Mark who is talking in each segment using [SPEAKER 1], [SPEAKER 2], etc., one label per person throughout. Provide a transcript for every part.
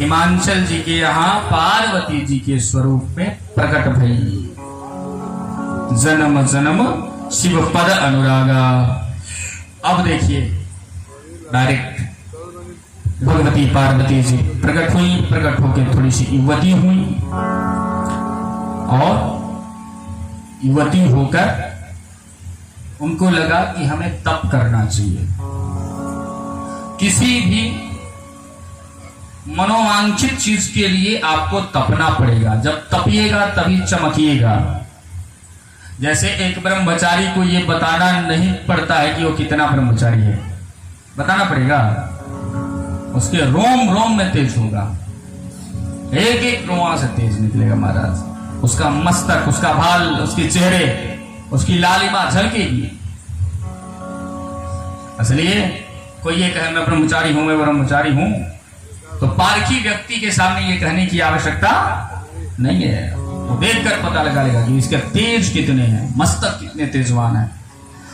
[SPEAKER 1] हिमांचल जी के यहाँ पार्वती जी के स्वरूप में प्रकट भई। जन्म जन्म शिव पद अनुरागा। अब देखिए डायरेक्ट भगवती पार्वती जी प्रकट हुई। प्रकट होकर थोड़ी सी युवती हुई और युवती होकर उनको लगा कि हमें तप करना चाहिए। किसी भी मनोवांछित चीज के लिए आपको तपना पड़ेगा। जब तपिएगा तभी चमकिएगा। जैसे एक ब्रह्मचारी को यह बताना नहीं पड़ता है कि वो कितना ब्रह्मचारी है, बताना पड़ेगा। उसके रोम रोम में तेज होगा, एक एक रोआ से तेज निकलेगा महाराज। उसका मस्तक, उसका भाल, उसके चेहरे, उसकी लालिमा झलकेगी। इसलिए कोई ये कहे मैं ब्रह्मचारी हूं, मैं ब्रह्मचारी हूं, तो पारखी व्यक्ति के सामने ये कहने की आवश्यकता नहीं है। तो देखकर पता लगा लेगा कि इसके तेज कितने हैं, मस्तक कितने तेजवान है,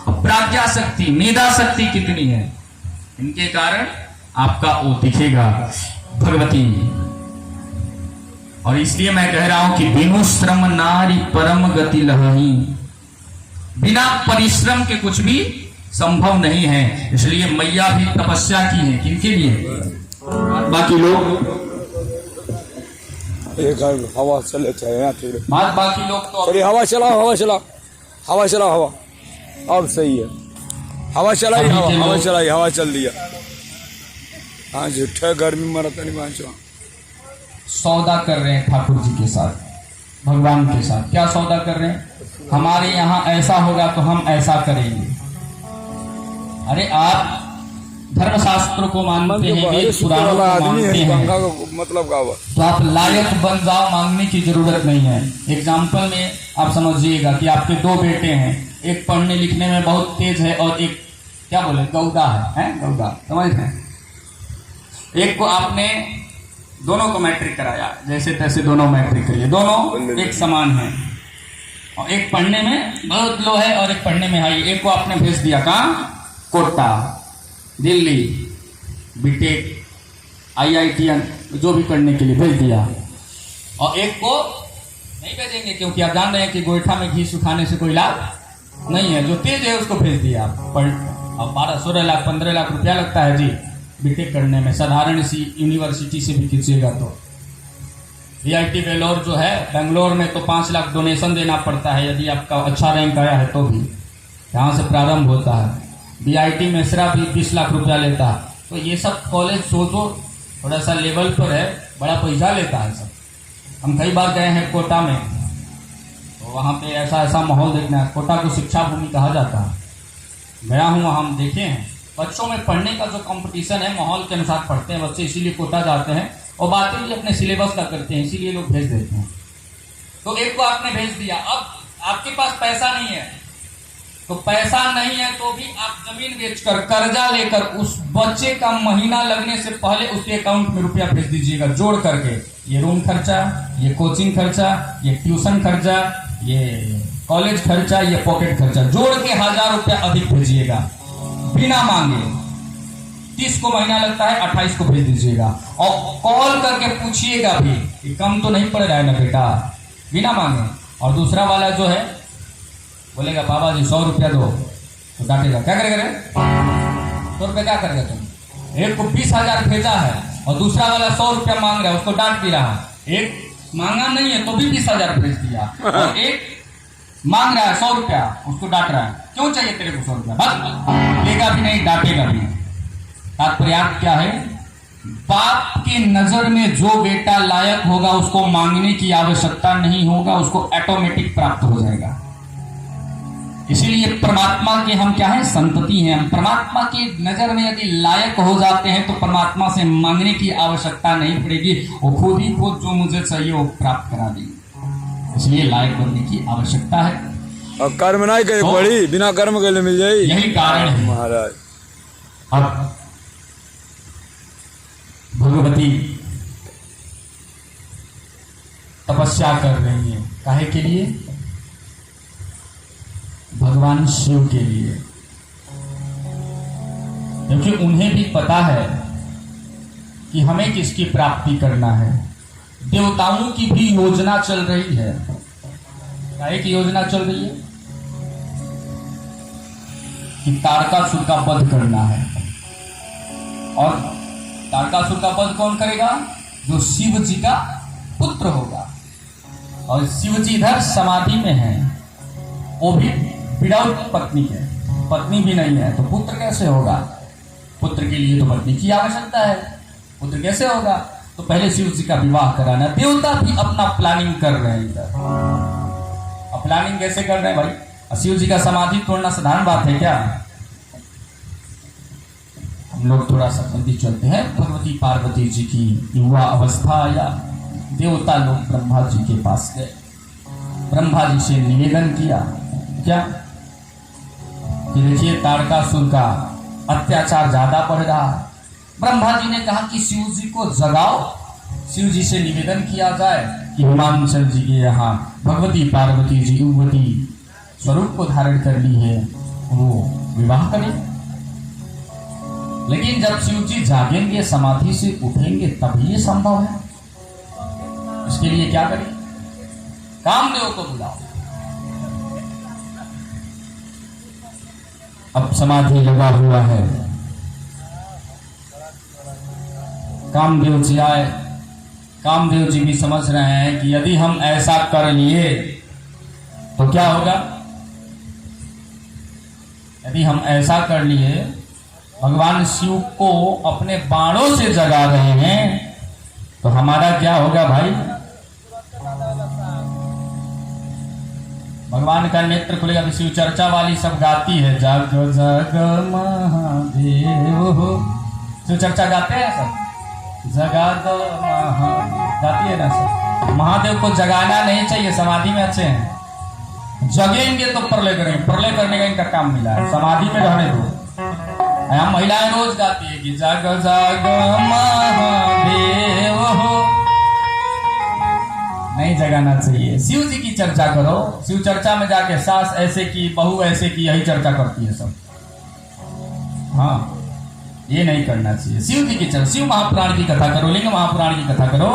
[SPEAKER 1] और प्राज्ञा शक्ति, मेधा शक्ति कितनी है। इनके कारण आपका वो दिखेगा भगवती। और इसलिए मैं कह रहा हूं कि बिनु श्रम नारी परम गति लहही। बिना परिश्रम के कुछ भी संभव नहीं है। इसलिए मैया भी तपस्या की है। किनके लिए? बाकी लोग
[SPEAKER 2] एक हवा चले
[SPEAKER 1] बाकी लोग तो
[SPEAKER 2] अरे हवा चलाओ, हवा चलाओ, हवा चलाओ, हवा अब सही है। हवा चलाई, हवा चलाई, हवा चल दिया। हाँ झूठा गर्मी मरता नहीं बांचो।
[SPEAKER 1] सौदा कर रहे हैं ठाकुर जी के साथ, भगवान के साथ। क्या सौदा कर रहे हैं? हमारे यहाँ ऐसा होगा तो हम ऐसा करेंगे। अरे आप धर्मशास्त्र को मानते हैं, वेद पुराणों को मानते हैं,
[SPEAKER 2] मतलब का
[SPEAKER 1] तो आप लायक बन जाओ, मांगने की जरूरत नहीं है। एग्जाम्पल में आप समझिएगा कि आपके दो बेटे हैं, एक पढ़ने लिखने में बहुत तेज है और एक क्या बोले गौदा है गौदा, समझ रहे हैं। एक को आपने दोनों को मैट्रिक कराया, जैसे तैसे दोनों मैट्रिक करिए, दोनों एक समान है। और एक पढ़ने में बहुत लो है और एक पढ़ने में हाई। एक को आपने भेज दिया कहाँ? कोटा, दिल्ली, बीटेक, IITN जो भी करने के लिए भेज दिया। और एक को नहीं भेजेंगे क्योंकि आप जान रहे हैं कि गोईठा में घी सुखाने से कोई लाभ नहीं है। जो तेज है उसको भेज दिया। पर अब 12-16 लाख 15 लाख रुपया लगता है जी बीटेक करने में। साधारण सी यूनिवर्सिटी से भी खींचेगा तो IIT बेलोर जो है बेंगलोर में तो 5 लाख डोनेशन देना पड़ता है यदि आपका अच्छा रैंक आया है तो भी। यहाँ से प्रारंभ होता है। BIT मेसरा भी 20 लाख रुपया लेता है। तो ये सब कॉलेज सोचो थोड़ा सा लेवल पर है, बड़ा पैसा लेता है सब। हम कई बार गए हैं कोटा में, तो वहाँ पे ऐसा ऐसा माहौल देखना है। कोटा को शिक्षा भूमि कहा जाता है। गया हूँ, वहाँ हम देखे हैं बच्चों में पढ़ने का जो कंपटीशन है, माहौल के अनुसार पढ़ते हैं बच्चे, इसीलिए कोटा जाते हैं। और बातें भी अपने सिलेबस का करते हैं, इसीलिए लोग भेज देते हैं। तो एक को आपने भेज दिया, अब आपके पास पैसा नहीं है, तो पैसा नहीं है तो भी आप जमीन बेचकर कर्जा लेकर उस बच्चे का महीना लगने से पहले उसके अकाउंट में रुपया भेज दीजिएगा जोड़ करके। ये रूम खर्चा, ये कोचिंग खर्चा, ये ट्यूशन खर्चा, ये कॉलेज खर्चा, ये पॉकेट खर्चा, जोड़ के 1000 रुपया अधिक भेजिएगा बिना मांगे। 30 को महीना लगता है, 28 को भेज दीजिएगा। और कॉल करके पूछिएगा भी कि कम तो नहीं पड़ रहा है ना बेटा, बिना मांगे। और दूसरा वाला जो है बोलेगा बाबा जी 100 रुपया दो, तो डांटेगा। क्या करेगा रे? 100 रुपया क्या करेगा तुम? एक को 20,000 भेजा है और दूसरा वाला 100 रुपया मांग रहा है, उसको डांट भी रहा। एक मांगा नहीं है तो भी 20,000 भेज दिया, और एक मांग रहा है 100 रुपया, उसको डांट रहा है। क्यों चाहिए तेरे को 100 रुपया? बस लेगा भी नहीं, डांटेगा भी। तात्पर्य क्या है? बाप की नजर में जो बेटा लायक होगा उसको मांगने की आवश्यकता नहीं होगा, उसको ऑटोमेटिक प्राप्त हो जाएगा। इसीलिए परमात्मा के हम क्या है? संतति हैं। हम परमात्मा की नजर में यदि लायक हो जाते हैं तो परमात्मा से मांगने की आवश्यकता नहीं पड़ेगी, वो खुद ही खुद जो मुझे चाहिए वो प्राप्त करा देंगे। इसलिए लायक बनने की आवश्यकता है।
[SPEAKER 2] और कर्म नहीं करे पड़ी, बिना कर्म के लिए मिल जाए,
[SPEAKER 1] यही कारण है
[SPEAKER 2] महाराज।
[SPEAKER 1] अब भगवती तपस्या कर रही है, काहे के लिए? भगवान शिव के लिए। क्योंकि उन्हें भी पता है कि हमें किसकी प्राप्ति करना है। देवताओं की भी योजना चल रही है। क्या की योजना चल रही है? कि तारकासुर का वध करना है। और तारकासुर का वध कौन करेगा? जो शिव जी का पुत्र होगा। और शिव जी इधर समाधि में है, वो भी विदाउट पत्नी है, पत्नी भी नहीं है, तो पुत्र कैसे होगा? पुत्र के लिए तो पत्नी की आवश्यकता है, पुत्र कैसे होगा? तो पहले शिव जी का विवाह कराना। देवता भी अपना प्लानिंग कर रहे हैं इधर। अब प्लानिंग कैसे कर रहे हैं भाई? शिव जी का समाधि तोड़ना साधारण बात है क्या? हम लोग थोड़ा सा जल्दी चलते हैं। भगवती पार्वती जी की युवा अवस्था आया, देवता लोग ब्रह्मा जी के पास गए। ब्रह्मा जी से निवेदन किया क्या कि देखिए तारकासुर का अत्याचार ज्यादा बढ़ रहा है। ब्रह्मा जी ने कहा कि शिव जी को जगाओ। शिव जी से निवेदन किया जाए कि हिमांचल जी के यहाँ भगवती पार्वती जी युवती स्वरूप को धारण कर ली है, वो विवाह करें। लेकिन जब शिव जी जागेंगे, समाधि से उठेंगे, तभी ये संभव है। इसके लिए क्या करें? कामदेव को बुलाओ। अब समाधि लगा हुआ है, कामदेव जी आए। कामदेव जी भी समझ रहे हैं कि यदि हम ऐसा कर लिए तो क्या होगा? यदि हम ऐसा कर लिए, भगवान शिव को अपने बाणों से जगा रहे हैं, तो हमारा क्या होगा भाई? भगवान का नेत्र खुलेगा। शिव चर्चा वाली सब गाती है, जग जग महादेव। शिव चर्चा गाते हैं सब, जगा दो महादेव, गाती है ना सब। महादेव को जगाना नहीं चाहिए, समाधि में अच्छे हैं। जगेंगे तो प्रलय करेंगे, प्रलय करने का इनका काम मिला है, समाधि में रहने दो। यहाँ महिलाएं रोज गाती है कि जग जग महादेव हो। नहीं जगाना चाहिए। शिव जी की चर्चा करो। शिव चर्चा में जाके सास ऐसे की, बहू ऐसे की, यही चर्चा करती है सब। हाँ, ये नहीं करना चाहिए। शिव जी की चर्चा, शिव महापुराण की कथा करो, लिंग महापुराण की कथा करो।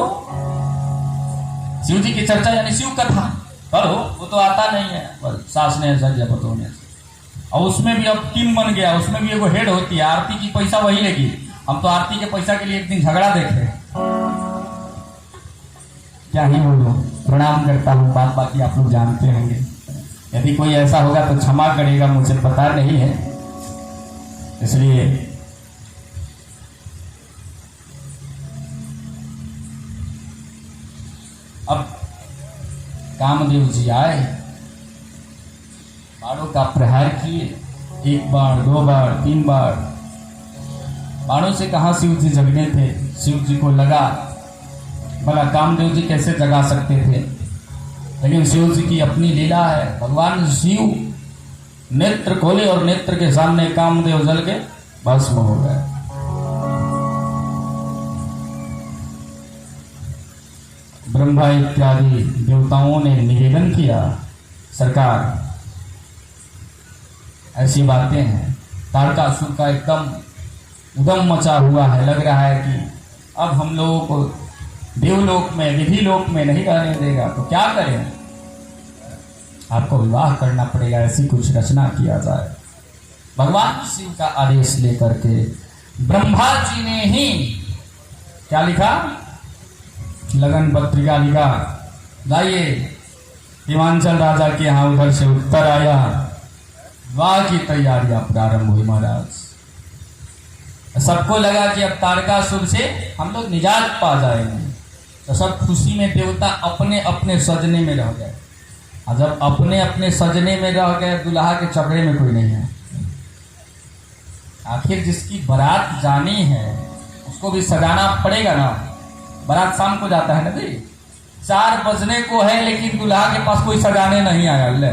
[SPEAKER 1] शिव जी की चर्चा यानी शिव कथा करो। वो तो आता नहीं है, पर सास ने ऐसा किया, पतों ने। और उसमें भी अब टीम बन गया, उसमें भी एगो हेड होती है। आरती की पैसा वही लेगी। हम तो आरती के पैसा के लिए एक दिन झगड़ा देखे। क्या ही बोलो, प्रणाम करता हूँ, बात बाकी आप लोग जानते होंगे। यदि कोई ऐसा होगा तो क्षमा करेगा, मुझे पता नहीं है, इसलिए अब कामदेव जी आए, बाणों का प्रहार किए। एक बार, दो बार, तीन बार। बाणों से कहा शिव जी जगने थे। शिव जी को लगा भला कामदेव जी कैसे जगा सकते थे, लेकिन शिव जी की अपनी लीला है। भगवान शिव नेत्र खोले और नेत्र के सामने कामदेव जल के भस्म हो गए। ब्रह्मा इत्यादि देवताओं ने निवेदन किया, सरकार ऐसी बातें हैं। तारकासुर का एकदम उदम मचा हुआ है। लग रहा है कि अब हम लोगों को देवलोक में, विधि लोक में नहीं रहने देगा, तो क्या करें? आपको विवाह करना पड़ेगा, ऐसी कुछ रचना किया जाए। भगवान शिव का आदेश लेकर के ब्रह्मा जी ने ही क्या लिखा? लगन पत्रिका लिखा। जाइए हिमांचल राजा के यहाँ उधर से उत्तर आया, विवाह की तैयारियां प्रारंभ हुई। महाराज सबको लगा कि अब तारकासुर से हम लोग निजात पा जाएंगे, तो सब खुशी में देवता अपने अपने सजने में रह गए। और जब अपने अपने सजने में रह गए, दुल्हा के चपड़े में कोई नहीं है। आखिर जिसकी बारात जानी है उसको भी सजाना पड़ेगा ना। बारात शाम को जाता है ना जी, 4 बजने को है, लेकिन दुल्हा के पास कोई सजाने नहीं आया। ले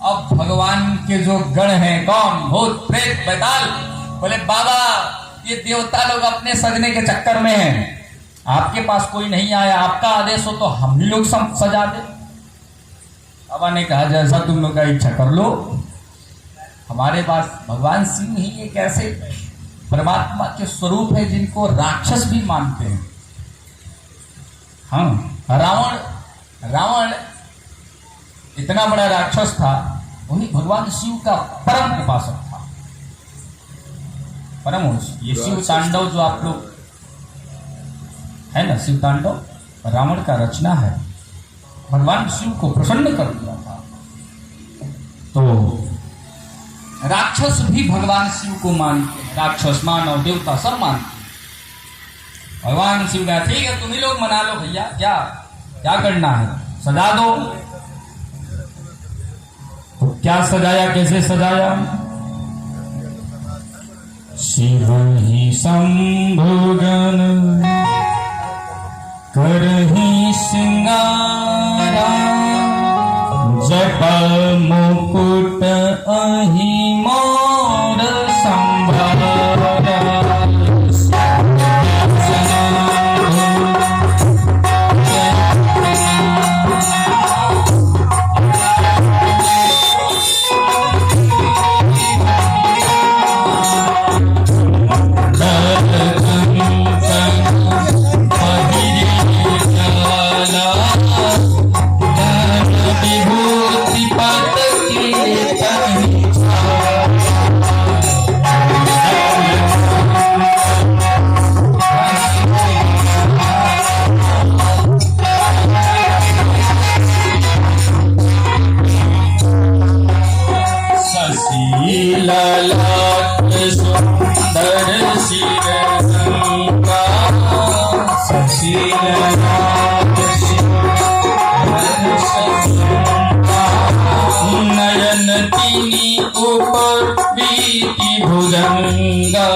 [SPEAKER 1] अब भगवान के जो गण हैं, कौन? भूत प्रेत बैताल, बोले बाबा ये देवता लोग अपने सजने के चक्कर में हैं, आपके पास कोई नहीं आया, आपका आदेश हो तो हम ही लोग सजा दे। बाबा ने कहा जैसा तुम लोग का इच्छा कर लो, हमारे पास भगवान शिव ही ये कैसे परमात्मा के स्वरूप है जिनको राक्षस भी मानते हैं। हाँ, रावण इतना बड़ा राक्षस था, वही भगवान शिव का परम उपासक था, परम वंश। ये शिव तांडव जो आप लोग है ना, शिव तांडव रावण का रचना है, भगवान शिव को प्रसन्न कर दिया था। तो राक्षस भी भगवान शिव को मानते हैं, राक्षस मानव देवता सब मानते हैं। भगवान शिव का ठीक है, तुम ही लोग मना लो भैया, क्या क्या करना है, सजा दो। तो क्या सजाया, कैसे सजाया? शिव ही शंभुगन करहि सिंगारा, जप मुकुट अहि मोर संभारा। नयन तीनी ऊपर बीती भुजंगा,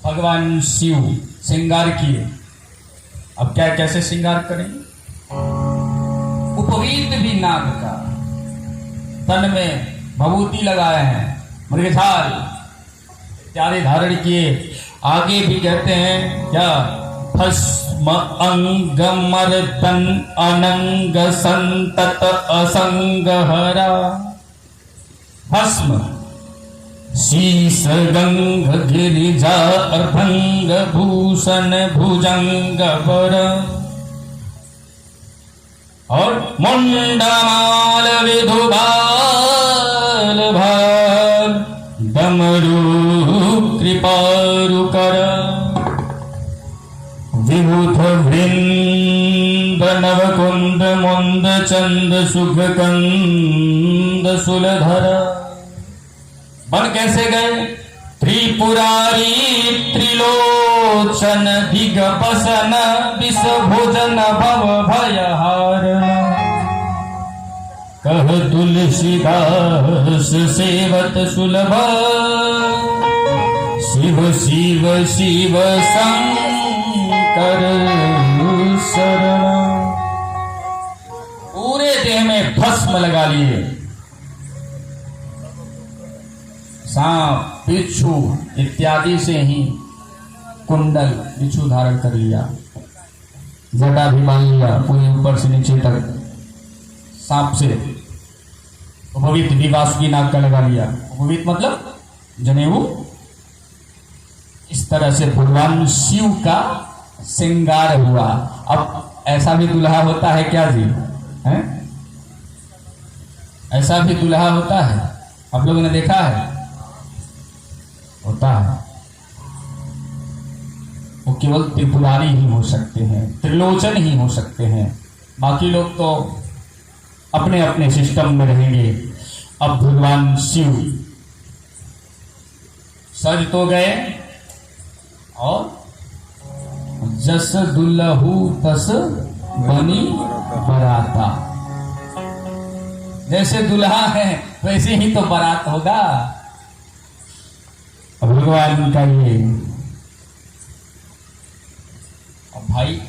[SPEAKER 1] भगवान शिव श्रृंगार किए। अब क्या कैसे श्रृंगार करेंगे? उपवीत भी नाग का, तन में भभूति लगाए हैं, मृगछाल इत्यादि धारण किए। आगे भी कहते हैं क्या, भस्म अंग मर्दन अनंग संतत असंग हरा। भस्म शीश गंग गिरिजा अर्धंग भूषण भुजंग वर, और मुंडमाल विधुबाल भाल डमरू कृपारु कर। विभूत वृंद नवकुंद मुंद चंद सुख कंद सुलधर। बन कैसे गए? त्रिपुरारी त्रिलोचन दिगपसन विष भोजन भव भयहारण। कह तुलसीदास सेवत सुलभ, शिव शिव शिव शंकर शरण। पूरे देह में भस्म लगा लिए, सांप बिच्छू इत्यादि से ही कुंडल बिच्छू धारण कर लिया, जटा भी बांध लिया पूरे ऊपर से नीचे तक सांप से। उपवीत भी वासुकी नाग का लगा लिया, उपवीत मतलब जनेऊ। इस तरह से भगवान शिव का श्रृंगार हुआ। अब ऐसा भी दुल्हा होता है क्या जी? हैं? ऐसा भी दुल्हा होता है? आप लोगों ने देखा है? होता है। वो केवल त्रिपुरारी ही हो सकते हैं, त्रिलोचन ही हो सकते हैं, बाकी लोग तो अपने अपने सिस्टम में रहेंगे। अब भगवान शिव सज तो गए और जस दुल्लहू तस बनी बराता। जैसे दुल्हा है वैसे ही तो बारात होगा। भगवान का ये। और भाई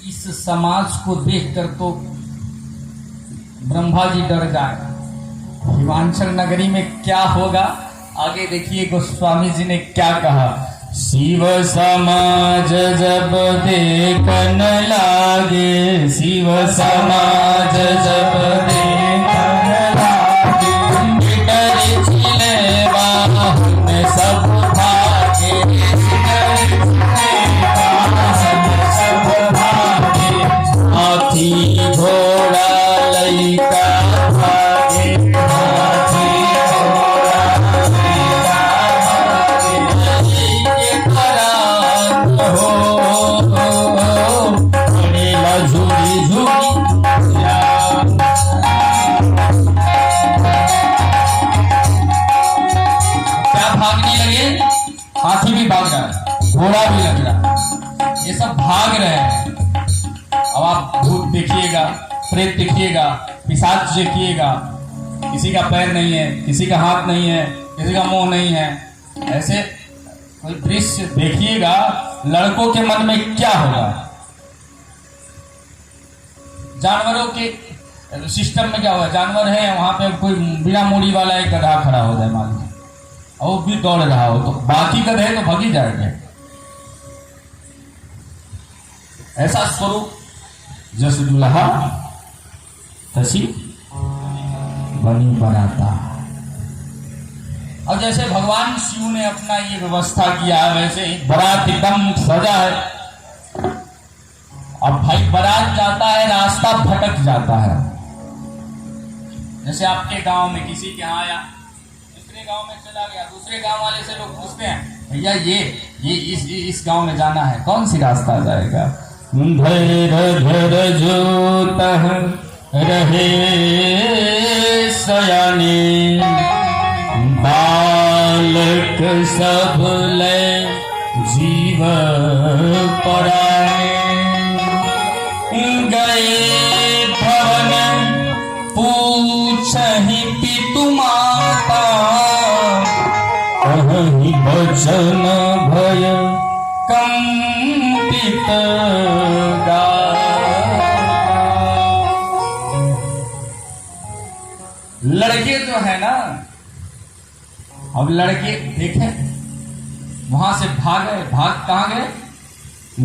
[SPEAKER 1] इस समाज को देखकर तो ब्रह्मा जी डर जाए। हिमाचल नगरी में क्या होगा आगे देखिए। गोस्वामी जी ने क्या कहा? शिव समाज जब देखन लागे, शिव समाज जब देखन लागे, डर छिले वाहन सब भागे, डर छिले वाहन सब भागे, हाथी घोड़ा लइका भागे, हाथी घोड़ा लइका भागने लगे। हाथी भी भाग रहा है, घोड़ा भी लग रहा है, ये सब भाग रहे हैं। अब आप भूत देखिएगा, प्रेत देखिएगा, पिशाच देखिएगा, किसी का पैर नहीं है, किसी का हाथ नहीं है, किसी का मुंह नहीं है, ऐसे कोई दृश्य देखिएगा, लड़कों के मन में क्या होगा? जानवरों के सिस्टम में क्या होगा? जानवर है, वहां पे कोई बिना मूड़ी वाला एक गधा खड़ा हो जाए मान लीजिए, और वो भी दौड़ रहा हो, तो बाकी गधे तो भाग ही जाएंगे। ऐसा स्वरूप जस दुल्हा तसी बनी बराता। और जैसे भगवान शिव ने अपना ये व्यवस्था किया है, वैसे ही बारात एकदम सजा है। अब भाई बारात जाता है, रास्ता भटक जाता है। जैसे आपके गांव में किसी के यहाँ आया, दूसरे गांव में चला गया, दूसरे गांव वाले से लोग पूछते हैं भैया ये इस गांव में जाना है, कौन सी रास्ता जाएगा? धैर धर जोत रहे सयानी, बालक सब ले जीव पराए, गए भवन पूछहि पितु माता, कहि बचन भय कंपित लड़के जो है ना, अब लड़के देखे वहां से भागे, भाग कहां गए?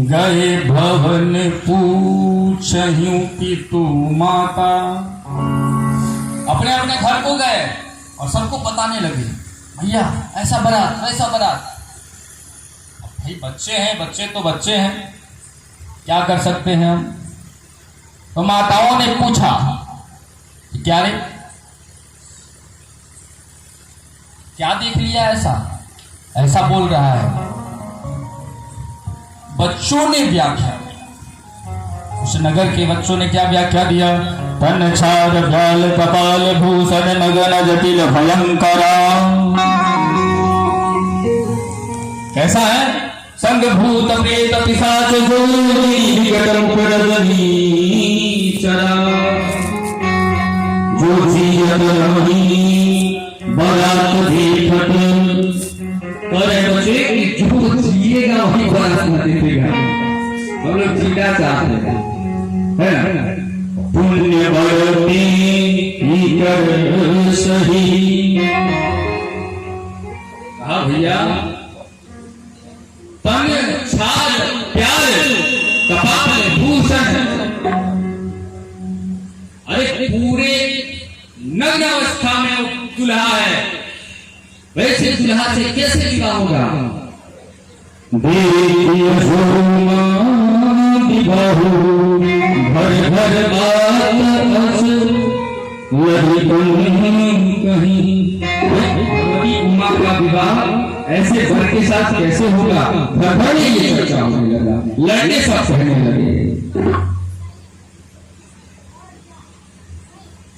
[SPEAKER 1] गए भवन पूछहि पितु माता। अपने अपने घर को गए और सबको बताने लगे भैया ऐसा बारात वैसा बारात। भाई बच्चे हैं, बच्चे तो बच्चे हैं, क्या कर सकते हैं हम? तो माताओं ने पूछा कि क्या रे, क्या देख लिया ऐसा ऐसा बोल रहा है? बच्चों ने व्याख्या, उस नगर के बच्चों ने क्या व्याख्या दिया? तन छार व्याल कपाल भूषण मगन जटिल भयंकर। कैसा है? संग भूत प्रेत पिशाच जोगी विकट मुख रजनी चरा, जो जियत रही बारात देखत। अरे बच्चे जो जिएगा वही बारात में देखेगा। हम लोग जीना चाहते हैं, है ना? पुण्य बढ़ते ही कर सही। हाँ भैया, तन छाल प्यार कपाल भूषण, अरे पूरे नग्न अवस्था में दुल्हा है, वैसे दुल्हा से कैसे विवाह होगा? देखिए बहू घर घर बात लड़ी कहीं। भगवती उमा का विवाह ऐसे वर के साथ कैसे होगा, घर भर ये चर्चा होने लगा, लड़के सब कहने लगे,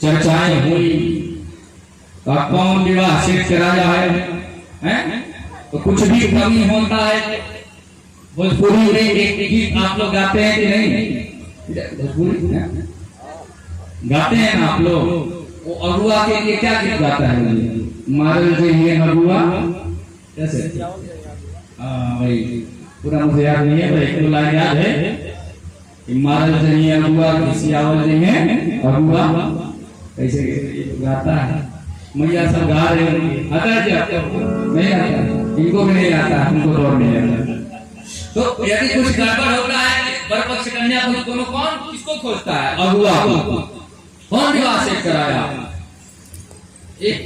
[SPEAKER 1] चर्चाएं हुई। कौन विवाह सेठ कराया है? तो कुछ भी कमी होता है। भोजपुरी में एक गीत आप लोग गाते हैं कि नहीं? भोजपुरी गाते हैं ना आप लोग? वो अगुआ के लिए क्या गीत गाता है? मारल से ये अगुआ कैसे? भाई पूरा मुझे याद नहीं है, भाई एक लाइन याद है कि मारल से ये अगुआ किसी आवल नहीं है अगुआ, कैसे गाता है? मैया सब गा रहे हैं, आता है क्या? नहीं आता, इनको भी नहीं आता, हमको तो और नहीं आता। तो यदि कुछ गड़बड़ होता है वर पक्ष कन्या को, दोनों कौन किसको खोजता है? अगुआ को। कौन विवाह से कराया? एक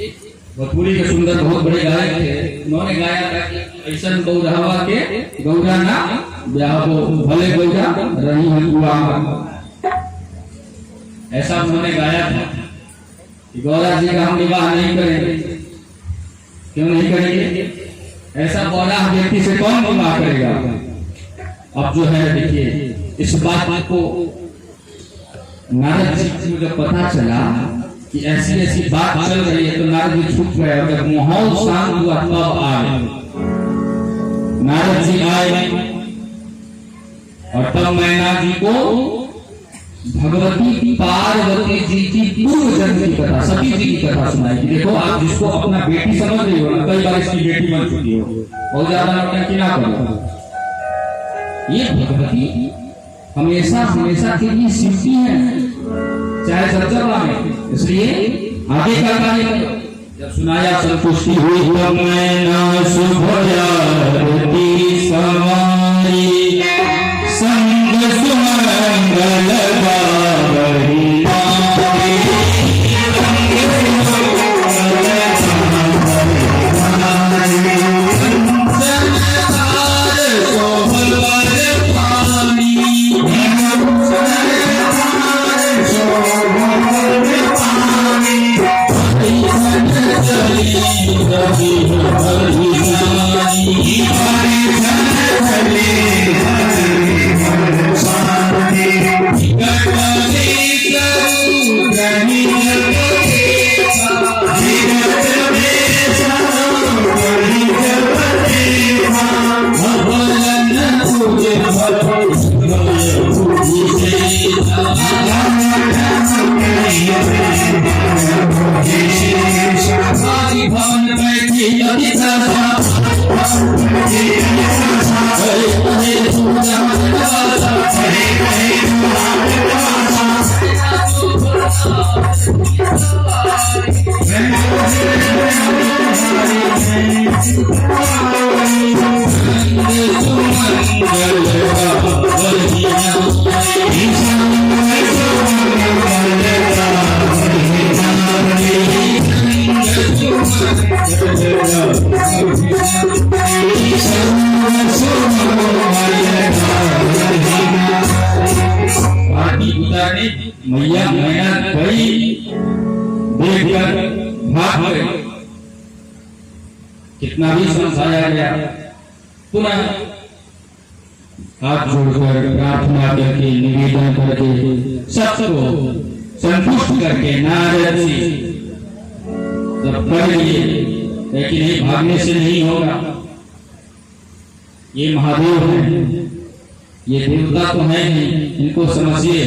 [SPEAKER 1] भोजपुरी के सुंदर बहुत बड़े गायक थे, उन्होंने गाया था कि ऐसा गौरहवा के गौरा ना ब्याह को भले गौरा रही हुआ, ऐसा उन्होंने गाया था। गौरा जी का हम विवाह नहीं करेंगे। क्यों नहीं करेंगे? ऐसा गौरा व्यक्ति से कौन विवाह करेगा? अब जो है देखिए, इस बात को नारद जी को जब पता चला कि ऐसी ऐसी बात चल रही है, तो नारद जी छुप गए। और जब माहौल शांत हुआ तब आए नारद जी आए, और तब मैना जी को भगवती पार्वती जी की पूर्व जन्म की कथा, सती जी की कथा सुनाई। देखो, आप जिसको अपना बेटी समझ रही हो ना, कई बार इसकी बेटी बन चुकी हो, बहुत ज्यादा नौटंकी ना करो। ये भगवती हमेशा हमेशा के लिए सीखती है, चाहे सत्संग में। इसलिए आगे का कार्य जब सुनाया, संतुष्टि हुई तो मैना शुभयारती सवारी, संग सुमंगल गावरी मैया मैया गई देखकर भाग गई। कितना भी समझाया गया, पुनः हाथ जोड़कर प्रार्थना करके निवेदन करके सबको संतुष्ट करके नारद जी जब कर लिए, लेकिन ये भागने से नहीं होगा। ये महादेव हैं, ये देवता तो है नहीं, इनको समझिए।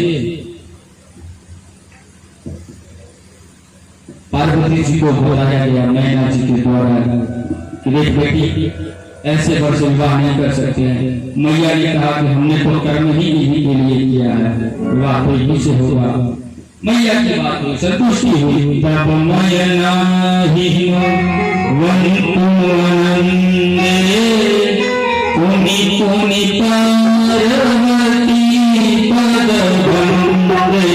[SPEAKER 1] पार्वती जी को बुलाया गया मैना जी के द्वारा कि देख बेटी, ऐसे वर्ष विवाह नहीं कर सकते हैं। मैया ने कहा कि हमने तो कर्म ही इन्हीं के लिए किया है, विवाह तो इन्हीं से होगा। मैया की बात हुई, संतुष्टि हुई। तब मैना ही पुनि पुनि पार्वती पद वंदे।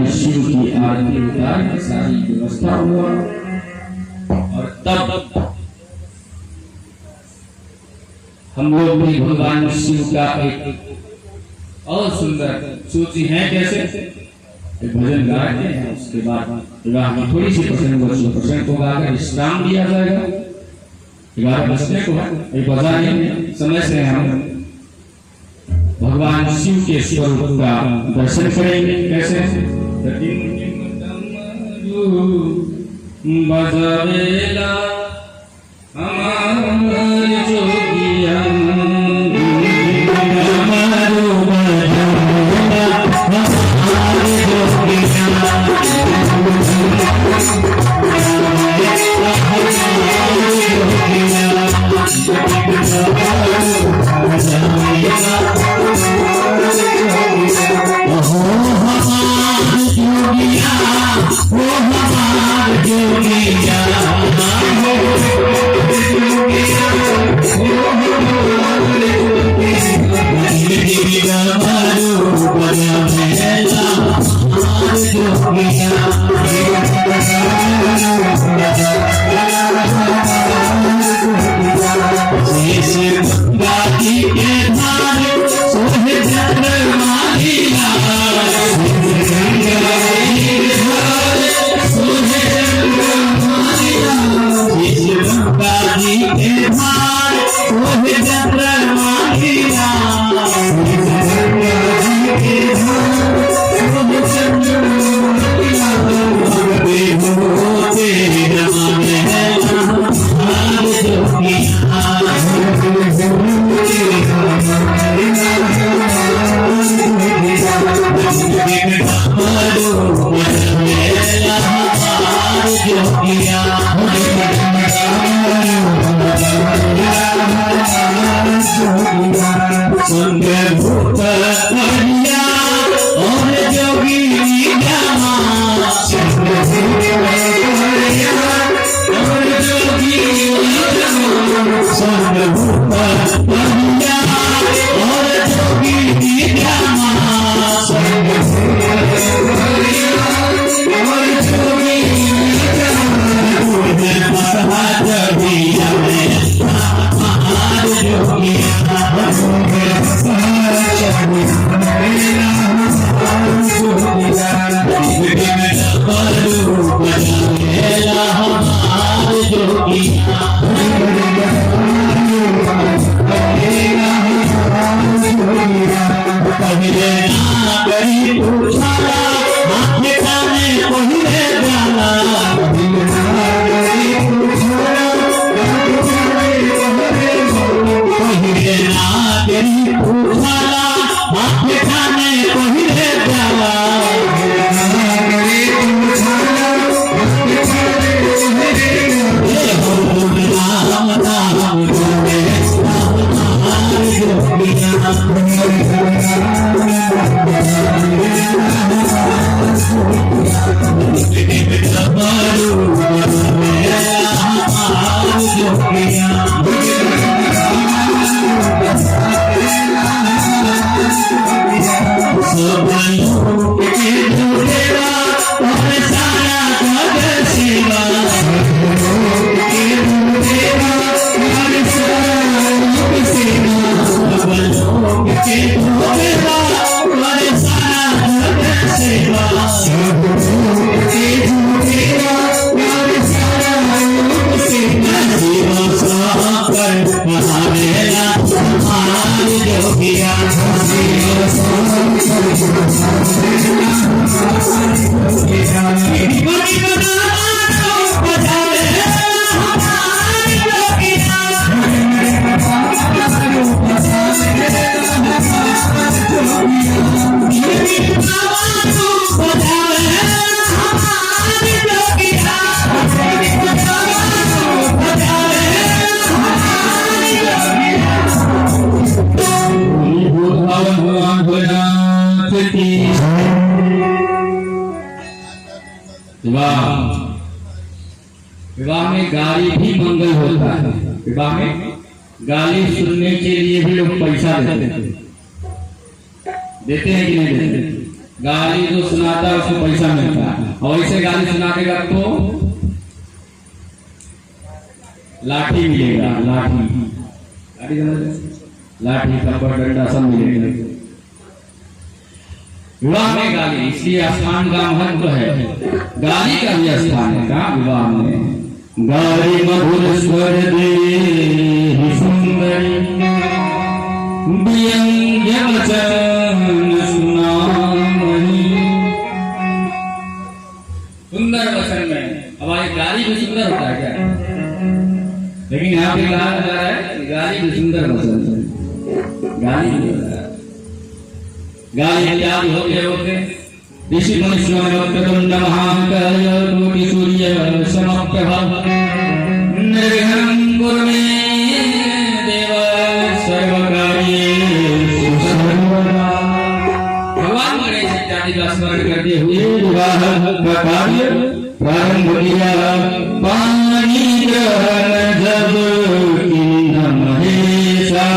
[SPEAKER 1] भगवान शिव की आरती उतार के सारी व्यवस्था हुआ और तब हम लोग भी भगवान शिव का एक और सुंदर सूची है कैसे एक भजन गाते हैं, उसके बाद विवाह की थोड़ी सी प्रसंग को गाकर विश्राम दिया जाएगा। 11 बजने को एक बजा नहीं, समय से हम भगवान शिव के स्वरूप का दर्शन करेंगे। कैसे बजावेला हमारे जोगिया विवाह में गाली भी मंगल होता है। विवाह में गाली सुनने के लिए भी लोग पैसा देते हैं कि नहीं देते? गाली जो सुनाता है उसको पैसा मिलता है, और ऐसे गाली सुना देगा तो लाठी मिलेगा, लाठी लाठी थप्पड़ डंडा सब मिलेगा। विवाह में गाली, इसलिए स्थान का महत्व है, गाली का भी स्थान है कहाँ विवाह में। गाली मधुर स्वर दे सुंदरी व्यंग्य वचन सुनामणि। सुंदर वचन में, अब आगे गाली भी सुंदर होता है क्या? लेकिन यहाँ पे कहा जा रहा है गाली भी सुंदर वचन, गाली नहीं होता है। गाली इत्यादि होते ऋषि मनुष्यों में वक्रतुंड महाकाय कोटि सूर्य समप्रभा निर्विघ्नं कुरु मे देव सर्वकार्येषु सर्वदा। भगवान गणेश इत्यादि का स्मरण करते हुए विवाह का कार्य प्रारंभ किया। पानी ग्रहण जब किन्ह महेशा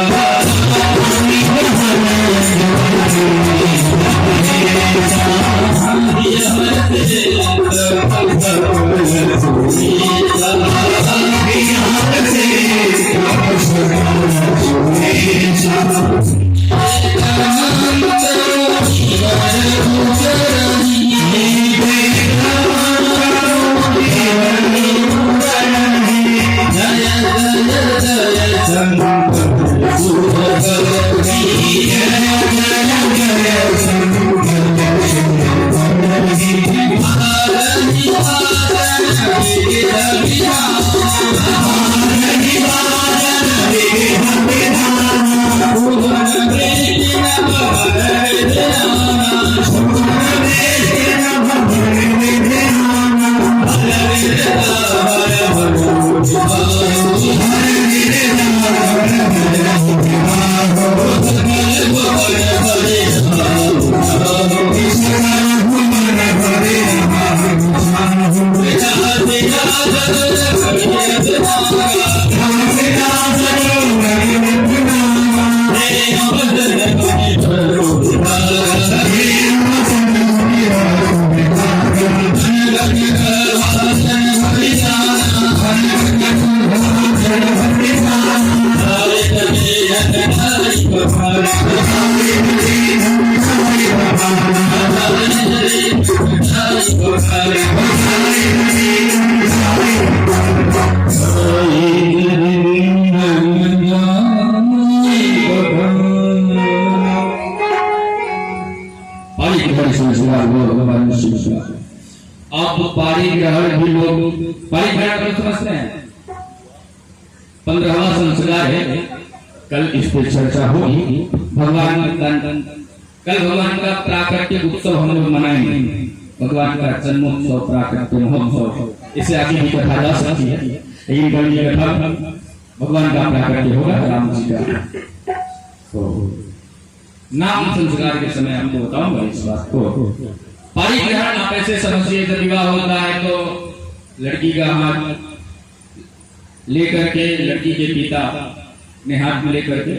[SPEAKER 1] अब पारी ग्रहण भी लोग पारी ग्रहण को समझते हैं। 15वां संस्कार है, कल इस पर चर्चा होगी। भगवान कल भगवान का प्राकट्य उत्सव हम लोग मनाएंगे, भगवान का जन्मोत्सव प्राकट्य महोत्सव। इससे आगे भी कथा जा सकती है, लेकिन कल ये कथा भगवान का प्राकट्य होगा, राम जी का। तो नाम संस्कार के समय आपको बताऊंगा इस बात को। पारिग्रहण आप ऐसे समझिए, जब विवाह होता है तो लड़की का हाथ लेकर के लड़की के पिता ने हाथ में लेकर के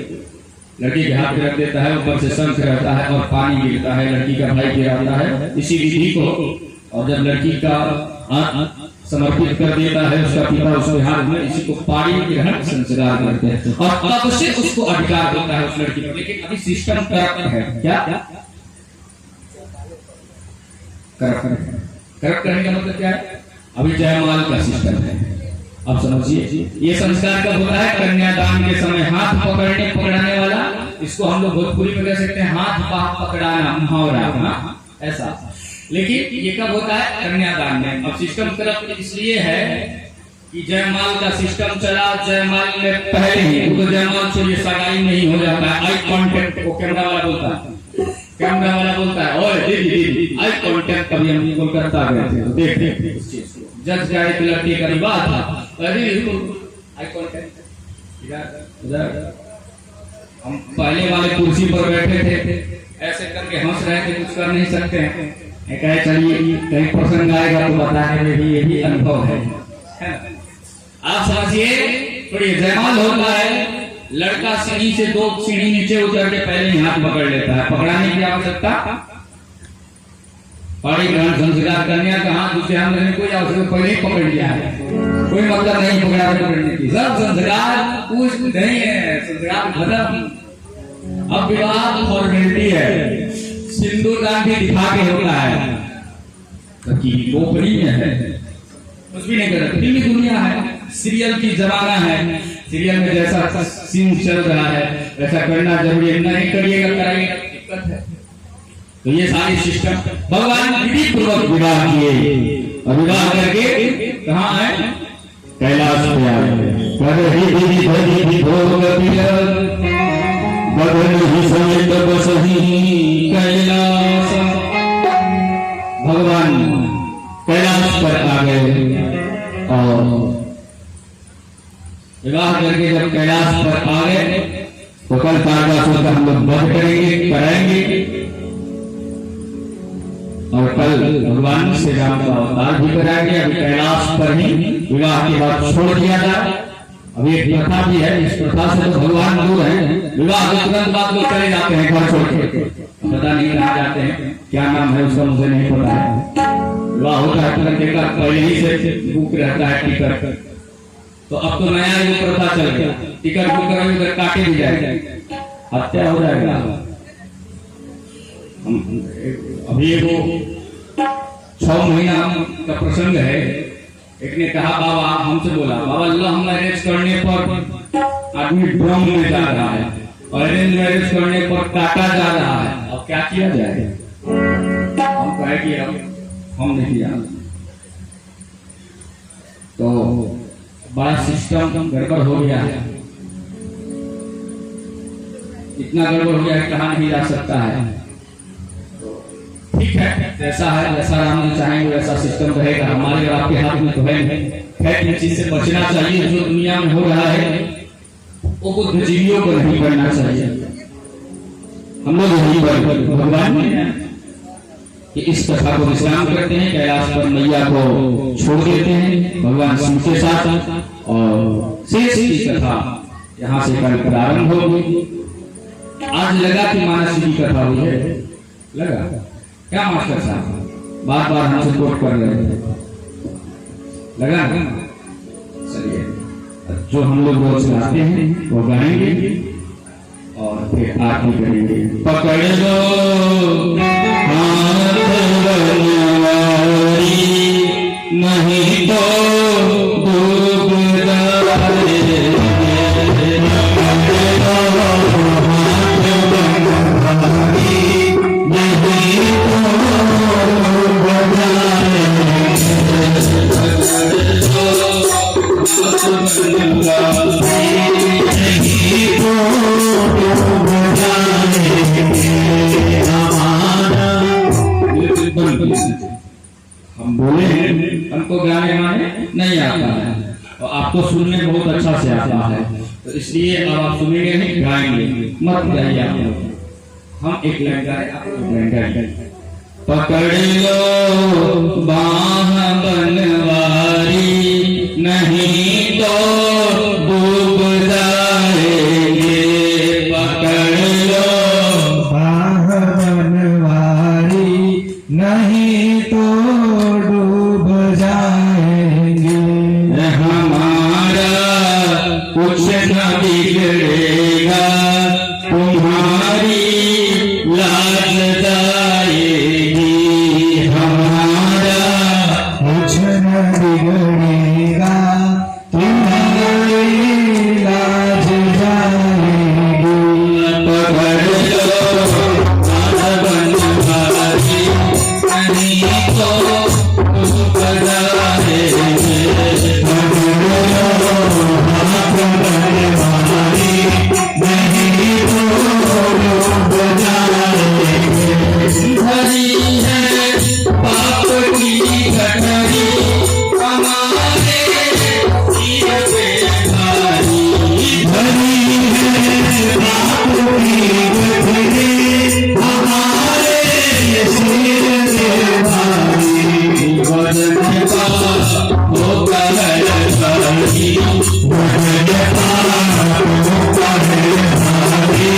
[SPEAKER 1] लड़की के हाथ में रख देता है, ऊपर से शंख रहता है और पानी गिरता है, लड़की का भाई गिराता है इसी विधि को। और जब लड़की का हाथ समर्पित कर देता है उसका पिता उसके हाथ में, इसी को पारिग्रहण संस्कार करते हैं। और तब से उसको अधिकार होता है उस लड़की पर। लेकिन अभी सिस्टम करप्ट है, क्या करप्ट करने का मतलब क्या है? अभी जयमाल का सिस्टम है। अब समझिए, ये संस्कार कब होता है? कन्यादान के समय। हाथ पकड़ाने वाला, इसको हम लोग भोजपुरी में कह सकते हैं हाथ बाह पकड़ाना, मुहावरा ऐसा। लेकिन ये कब होता है? कन्यादान में। अब सिस्टम करप्ट इसलिए है कि जयमाल का सिस्टम चला, जयमाल में पहले ही तो जयमाल से ये सगाई नहीं हो जाता है। आई कॉन्टेक्ट को कैमरा वाला बोलता है, कैमरा वाला बोलता है ओए दीदी आई कांटेक्ट। कभी हम कोलकाता गए थे तो देख उस चीज को, जज का एक लड़के का विवाह था, अरे आई कांटेक्ट इधर हम पहले वाले कुर्सी पर बैठे थे, ऐसे करके हंस रहे थे, कुछ कर नहीं सकते हैं। कहे चलिए कहीं प्रसंग आएगा तो बताने में भी यही अनुभव है। आप समझिए, थोड़ी जयमाल होता है, लड़का सीढ़ी से 2 सीढ़ी नीचे उतर के पहले ही हाथ पकड़ लेता है। पकड़ाने की आवश्यकता पढ़ी ग्रहण संस्कार कन्या का हाथ दूसरे हाथ में कोई आवश्यक पहले ही पकड़ लिया है, कोई मतलब नहीं पकड़ा पकड़ने की, सब संस्कार कुछ नहीं है, संस्कार खत्म। अब विवाह फॉर्मेलिटी है, सिंदूर दान भी दिखा के होता है, ताकि वो फ्री में है, कुछ भी नहीं करता। फ्री की दुनिया है, सीरियल की जमाना है, सीरियल में जैसा सीन चल रहा है वैसा करना जरूरी है, नहीं करिएगा कराइएगा दिक्कत है। तो ये सारी सिस्टम भगवान विधि पूर्वक विवाह किए और विवाह करके कहाँ है, कैलाश पे आए। कैलाश, भगवान कैलाश पर आ गए और विवाह करके जब कैलाश पर आ गए तो कल तारकासुर का हम लोग वध करेंगे, कराएंगे और कल भगवान श्री राम का अवतार भी कराएंगे। अभी कैलाश पर ही विवाह के बाद छोड़ दिया जाए। अभी एक प्रथा भी है, इस प्रथा से तो भगवान दूर है, विवाह के तुरंत बाद लोग चले जाते हैं घर छोड़ के, पता नहीं कहाँ जाते हैं, क्या नाम है उसका मुझे नहीं पता है। विवाह होता है तुरंत एक पहले ही से बुक रहता है टिकट, तो अब तो नया ये प्रथा चल गया, टिकट बुक करेंगे उधर काटे भी जाएगा, हत्या हो जाएगा। अभी वो 6 महीना का प्रसंग है, एक ने कहा बाबा, हमसे बोला बाबा लव मैरिज करने पर आदमी ड्रम में जा रहा है और अरेंज मैरिज करने पर काटा जा रहा है, अब क्या किया जाए? हम कहे कि अब हम नहीं किया, तो बड़ा सिस्टम गड़बड़ हो गया है, इतना गड़बड़ हो गया है कहा नहीं जा सकता है। ठीक है, जैसा है जैसा राम जी चाहेंगे वैसा सिस्टम रहेगा, हमारे और आपके हाथ में तो है नहीं। खैर इन चीज से बचना चाहिए, जो दुनिया में हो रहा है वो बुद्धिजीवियों को नहीं करना चाहिए। हम लोग यही भगवान में कि इस कथा को विश्राम करते हैं, कैलाश पर मैया को छोड़ देते हैं भगवान शिव के साथ और शेष की कथा यहाँ से कल प्रारंभ होगी। आज लगा कि मानस की कथा हुई है, लगा क्या मास्टर साहब बार बार हमसे कोट कर रहे थे, लगा चलिए जो हम लोग रोज गाते हैं वो गाएंगे और फिर आरती करेंगे। पकड़ लो हाथ बनवारी नहीं तो डूब जाए, हम बोले हैं हमको गाने माने नहीं आता है और आपको सुनने बहुत अच्छा से आता है, तो इसलिए अब आप सुनेंगे नहीं गाएंगे, मत गाइए आप लोग। हम एक लाइन गाए आप लोग गाएंगे। पकड़ लो बाह बनवारी नहीं तो डूब जाएंगे, पकड़ लो
[SPEAKER 3] बाह बनवारी नहीं तो डूब जाएंगे,
[SPEAKER 1] हमारा कुछ न बिगड़ेगा तुम्हारी लाज जाएगी, हमारा
[SPEAKER 3] कुछ न बिगड़ेगा तुम्हारी लाज जाएगी।
[SPEAKER 1] पकड़ लो बाह बनवारी नहीं तो डूब जाएंगे, भरी है पाप की गठरी हमारे सिर पे भारी, भरी है पाप की गठरी हमारे सिर पे भारी, वजन का हो कहर भारी, वजन का हो कहर भारी,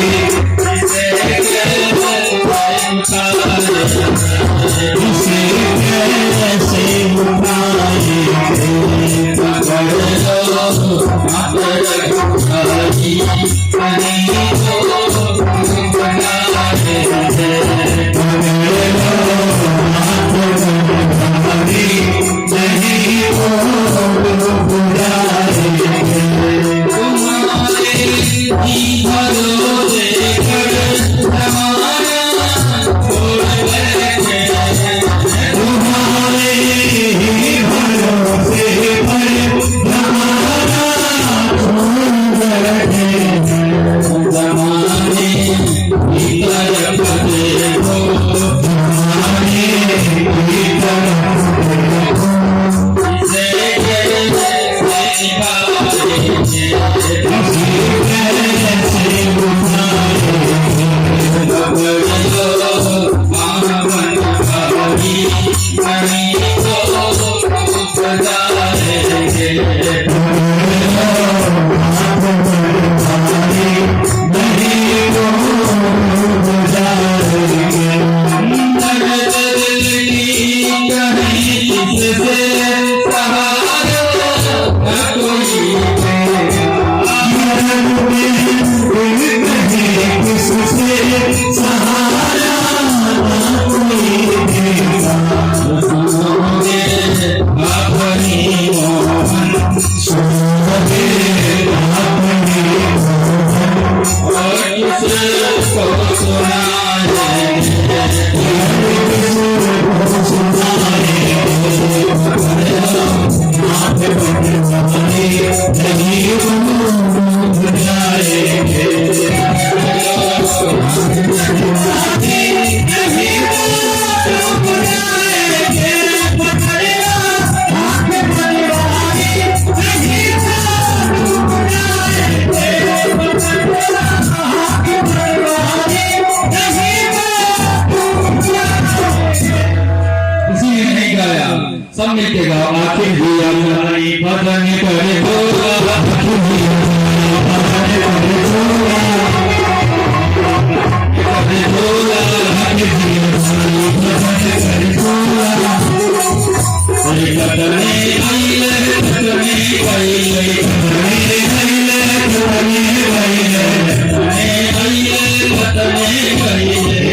[SPEAKER 1] सब मिलके गाओ आखिर दिया कहानी भजन करे बोला आखिर दिया भजन करे बोला करे बोला आखिर दिया भजन करे बोला कोई कतने आइले कतने आइले कतने आइले कतने आइले कतने आइले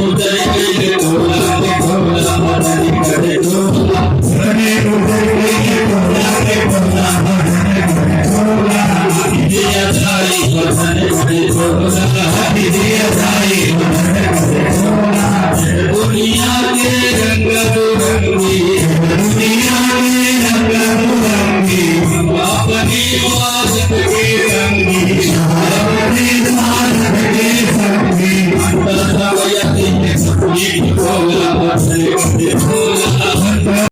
[SPEAKER 1] उधर के तोला के तोला भजन करे तोला करे उधर के तोला के तोला भजन करे तोला दिया धारी भजन करे तोला दिया धारी भजन करे तोला दुनिया के रंग दुरंगी दुनिया के रंग दुरंगी अपनी वादत के रंगी अपनी साधन के संगी अंतर भयति भोला भजन करे भोला